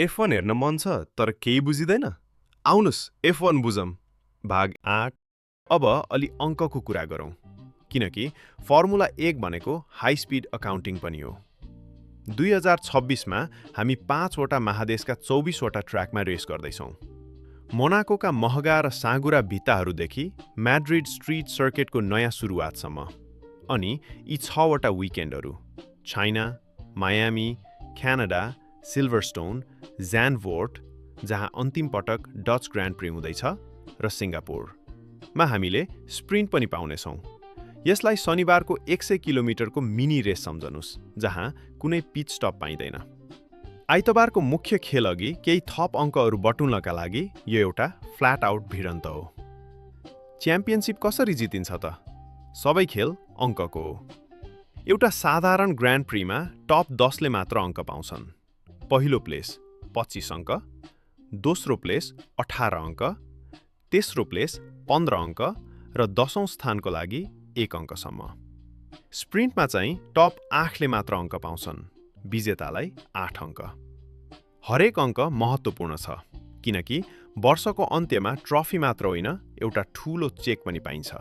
F1 हेर्न मन छ तर केही बुझिँदैन? आउनुस् F1 बुझौँ। भाग 8। अब अलि अङ्कको कुरा गरौँ, किनकि फर्मुला 1 भनेको हाई स्पिड अकाउन्टिङ पनि हो। 2026मा हामी 5वटा महादेशका 24वटा ट्र्याकमा रेस गर्दैछौँ। मोनाकोका महँगा र साँघुरा भित्ताहरूदेखि म्याड्रिड स्ट्रिट सर्किटको नयाँ सुरुवातसम्म, अनि यी 6वटा विकेन्डहरू चाइना, मायामी, क्यानाडा, सिल्भरस्टोन, ज्यानभोर्ट, जहाँ अन्तिम पटक डच ग्रान्ड प्री हुँदैछ, र सिङ्गापुरमा हामीले स्प्रिन्ट पनि पाउनेछौँ। यसलाई शनिबारको 100 किलोमिटरको मिनी रेस सम्झनुस्, जहाँ कुनै पिच स्टप पाइँदैन। आइतबारको मुख्य खेलअघि केही थप अङ्कहरू बटुल्नका लागि यो एउटा फ्ल्याट आउट भिडन्त हो। च्याम्पियनसिप कसरी जितिन्छ त? सबै खेल अङ्कको हो। एउटा साधारण ग्रान्ड प्रीमा टप 10ले मात्र अङ्क पाउँछन्। पहिलो प्लेस 25 अङ्क, दोस्रो प्लेस 18 अङ्क, तेस्रो प्लेस 15 अङ्क र 10औं स्थानको लागि 1 अङ्कसम्म। स्प्रिन्टमा चाहिँ टप 8ले मात्र अङ्क पाउँछन्, विजेतालाई 8 अङ्क। हरेक अङ्क महत्त्वपूर्ण छ, किनकि वर्षको अन्त्यमा ट्रफी मात्र होइन, एउटा ठूलो चेक पनि पाइन्छ।